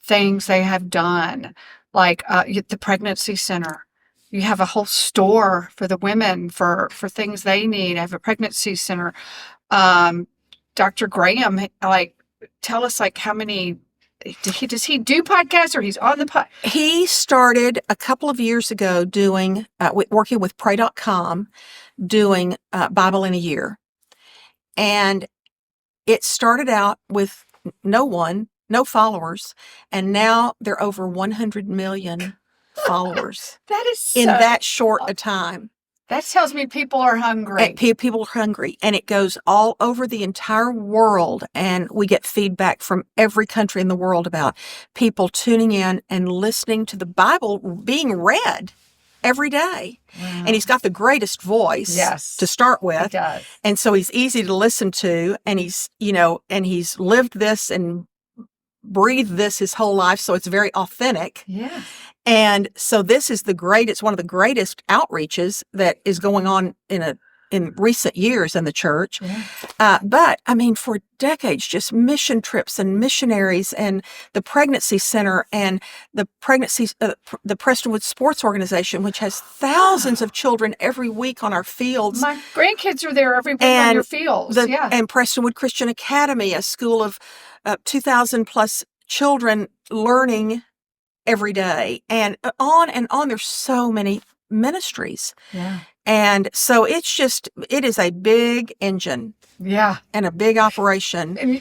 things they have done, like the pregnancy center. You have a whole store for the women for things they need. I have a pregnancy center. Dr. Graham, like, tell us, like, how many, does he do podcasts, or he's on the pod? He started a couple of years ago doing, working with pray.com, doing Bible in a Year. And it started out with no followers, and now there are over 100 million followers That is in that short a time. That tells me people are hungry. And people are hungry, and it goes all over the entire world. And we get feedback from every country in the world about people tuning in and listening to the Bible being read every day. Wow. And he's got the greatest voice Yes, to start he with. does. And so he's easy to listen to, and he's lived this and breathed this his whole life. So it's very authentic. Yeah. And so this is it's one of the greatest outreaches that is going on in recent years in the church. Yeah. But I mean, for decades, just mission trips and missionaries and the pregnancy center and the Prestonwood Sports Organization, which has thousands of children every week on our fields. My grandkids are there every week on your fields. And Prestonwood Christian Academy, a school of 2,000 plus children learning every day, and on. There's so many ministries. Yeah. And so it is a big engine. Yeah. And a big operation.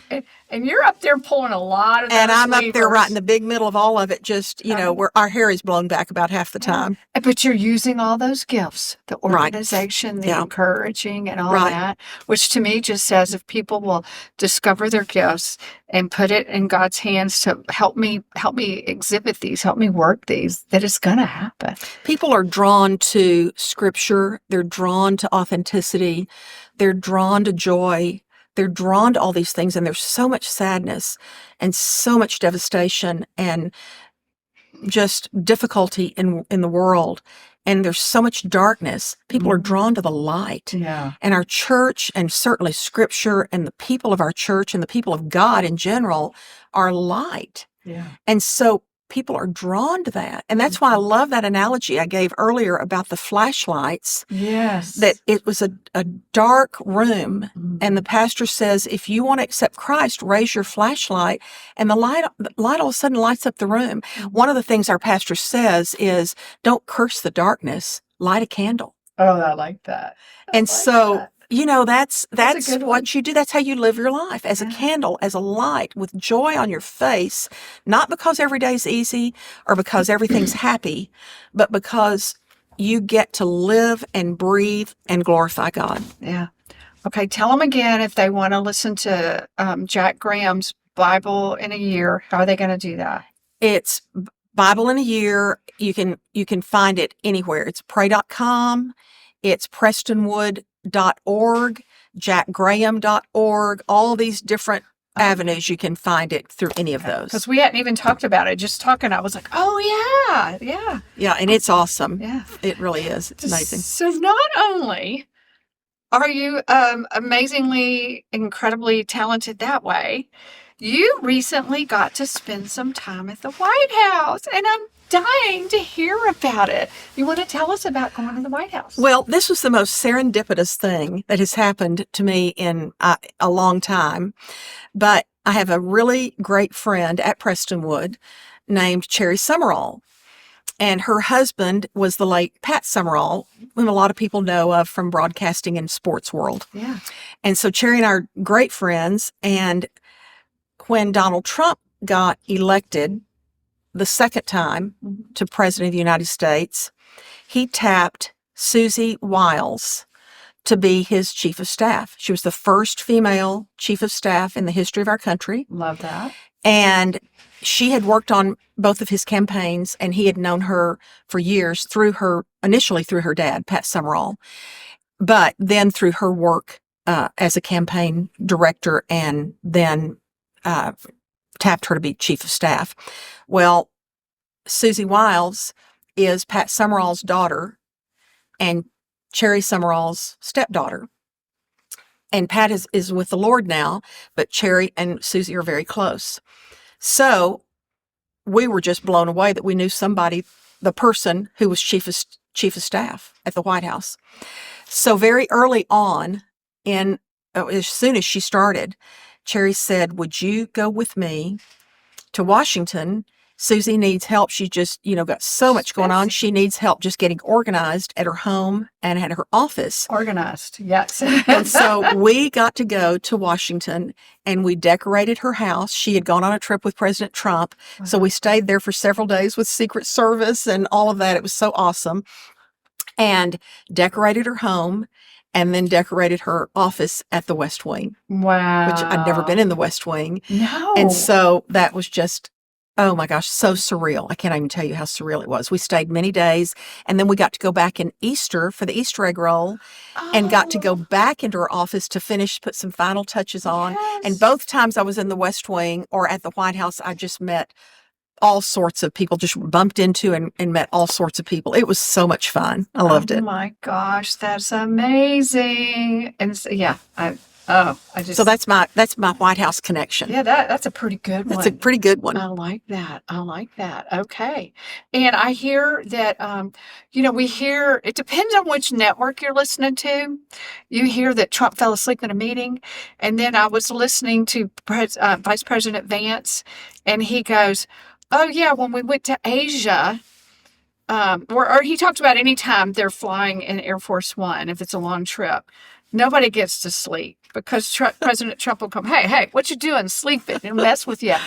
And you're up there pulling a lot of those And I'm up there levers. right in the big middle of all of it, just, where our hair is blown back about half the time. But you're using all those gifts, the Right. organization, the Yeah. encouraging and all Right. that, which to me just says if people will discover their gifts and put it in God's hands to help me exhibit these, help me work these, that it's going to happen. People are drawn to scripture. They're drawn to authenticity. They're drawn to joy. They're drawn to all these things. And there's so much sadness and so much devastation and just difficulty in the world. And there's so much darkness. People are drawn to the light. Yeah. And our church, and certainly scripture, and the people of our church and the people of God in general are light. Yeah. And so people are drawn to that. And that's why I love that analogy I gave earlier about the flashlights. Yes. That it was a dark room, and the pastor says, if you want to accept Christ, raise your flashlight, and the light all of a sudden lights up the room. One of the things our pastor says is, don't curse the darkness, light a candle. Oh, I like that. That's That's a good one. what you do. That's how you live your life, as a candle, as a light, with joy on your face, not because every day's easy or because everything's happy, but because you get to live and breathe and glorify God. Yeah. Okay. Tell them again if they want to listen to Jack Graham's Bible in a Year. How are they going to do that? It's Bible in a Year. You can find it anywhere. It's pray.com. It's prestonwood.org, jackgraham.org, all these different avenues. You can find it through any of those. Because we hadn't even talked about it. Just talking, I was like, oh, yeah. Yeah, and it's awesome. Yeah. It really is. It's amazing. So not only are you amazingly, incredibly talented that way, you recently got to spend some time at the White House, and I'm dying to hear about it. You want to tell us about going to the White House? Well, this was the most serendipitous thing that has happened to me in a long time. But I have a really great friend at Prestonwood named Cherry Summerall. And her husband was the late Pat Summerall, whom a lot of people know of from broadcasting and sports world. Yeah. And so Cherry and I are great friends. And when Donald Trump got elected the second time to President of the United States, he tapped Susie Wiles to be his chief of staff. She was the first female chief of staff in the history of our country. Love that. And she had worked on both of his campaigns, and he had known her for years initially through her dad, Pat Summerall, but then through her work as a campaign director, and then tapped her to be chief of staff. Well, Susie Wiles is Pat Summerall's daughter and Cherry Summerall's stepdaughter. And Pat is with the Lord now, but Cherry and Susie are very close. So we were just blown away that we knew the person who was chief of staff at the White House. So very early on, as soon as she started, Cherry said, would you go with me to Washington? Susie needs help. She just, got so much going on. She needs help just getting organized at her home and at her office. Organized, yes. And so we got to go to Washington, and we decorated her house. She had gone on a trip with President Trump. So we stayed there for several days with Secret Service and all of that. It was so awesome. and decorated her home and then decorated her office at the West Wing, Wow. which I'd never been in the West Wing. No. And so that was just, oh my gosh, so surreal. I can't even tell you how surreal it was. We stayed many days, and then we got to go back in Easter for the Easter egg roll and got to go back into her office to put some final touches on. Yes. And both times I was in the West Wing or at the White House, I just met all sorts of people, just bumped into and met all sorts of people. It was so much fun. I loved it. Oh my gosh, that's amazing. And so, So that's my White House connection. Yeah, that's a pretty good one. That's a pretty good one. I like that. Okay. And I hear that, we hear, it depends on which network you're listening to. You hear that Trump fell asleep in a meeting. And then I was listening to Vice President Vance, and he goes, oh yeah, when we went to Asia, or he talked about any time they're flying in Air Force One, if it's a long trip, nobody gets to sleep because President Trump will come, hey, what you doing? Sleeping and mess with you.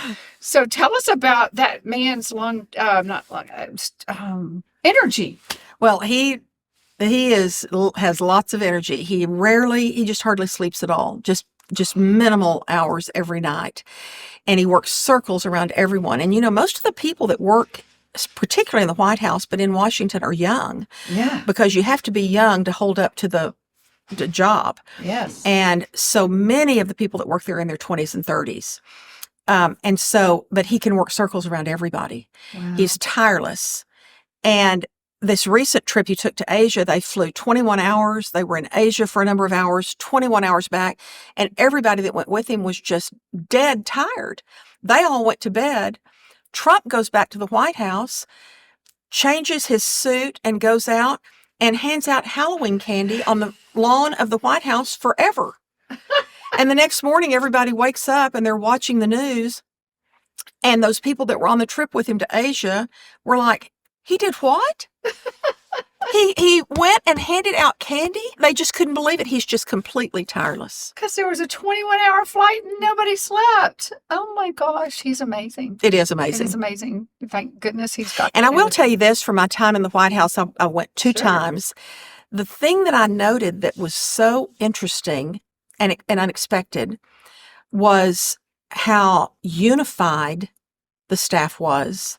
So tell us about that man's energy. Well, he has lots of energy. He just hardly sleeps at all. Just minimal hours every night. And he works circles around everyone. And, most of the people that work, particularly in the White House, but in Washington, are young. Yeah. Because you have to be young to hold up to the job. Yes. And so many of the people that work there are in their 20s and 30s. But he can work circles around everybody. Wow. He's tireless. And this recent trip he took to Asia, they flew 21 hours. They were in Asia for a number of hours, 21 hours back. And everybody that went with him was just dead tired. They all went to bed. Trump goes back to the White House, changes his suit, and goes out and hands out Halloween candy on the lawn of the White House forever. And the next morning, everybody wakes up and they're watching the news. And those people that were on the trip with him to Asia were like, he did what? He went and handed out candy? They just couldn't believe it. He's just completely tireless. Because there was a 21-hour flight and nobody slept. Oh my gosh, he's amazing. It is amazing. It is amazing. Thank goodness he's got. And I will tell you this, from my time in the White House, I went two times. The thing that I noted that was so interesting and unexpected was how unified the staff was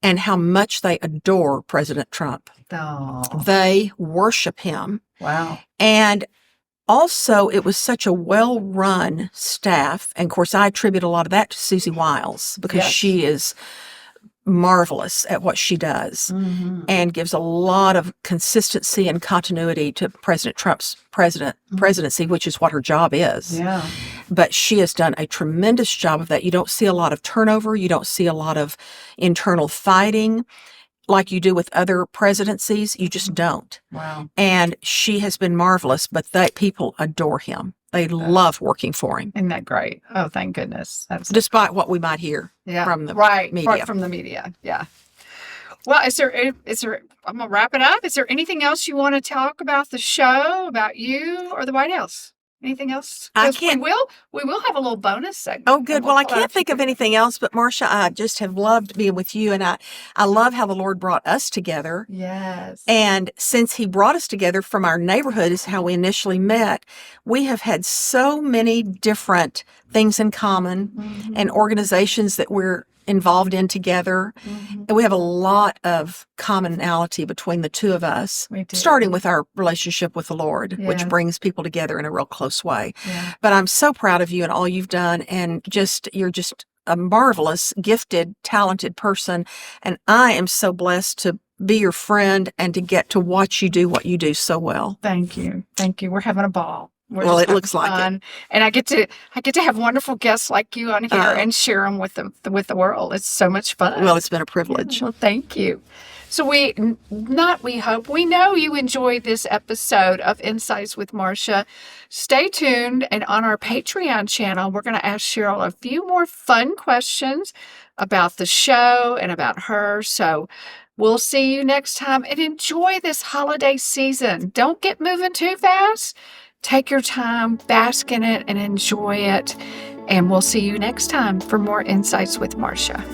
and how much they adore President Trump. Oh. They worship him. Wow. And also, it was such a well-run staff. And of course, I attribute a lot of that to Susie Wiles because she is marvelous at what she does and gives a lot of consistency and continuity to President Trump's presidency, which is what her job is. Yeah. But she has done a tremendous job of that. You don't see a lot of turnover. You don't see a lot of internal fighting like you do with other presidencies. You just don't. Wow. And she has been marvelous, but people adore him. They love working for him. Isn't that great? Oh, thank goodness. Despite what we might hear from the media. Right, from the media. Yeah. Well, is there, I'm going to wrap it up. Is there anything else you want to talk about the show, about you or the White House? Anything else? I can't. We will have a little bonus segment. Oh, good. Well, I can't think of anything else, but Marsha, I just have loved being with you. And I love how the Lord brought us together. Yes. And since he brought us together from our neighborhood is how we initially met, we have had so many different things in common and organizations that we're involved in together. And we have a lot of commonality between the two of us, starting with our relationship with the Lord, which brings people together in a real close way. Yeah. But I'm so proud of you and all you've done. And you're just a marvelous, gifted, talented person. And I am so blessed to be your friend and to get to watch you do what you do so well. Thank you. We're having a ball. Well, it looks like it. And I get to have wonderful guests like you on here and share them with the world. It's so much fun. Well, it's been a privilege. Well, thank you. So we know you enjoyed this episode of Insights with Marsha. Stay tuned, and on our Patreon channel, we're going to ask Cheryl a few more fun questions about the show and about her. So we'll see you next time, and enjoy this holiday season. Don't get moving too fast. Take your time, bask in it, and enjoy it. And we'll see you next time for more Insights with Marsha.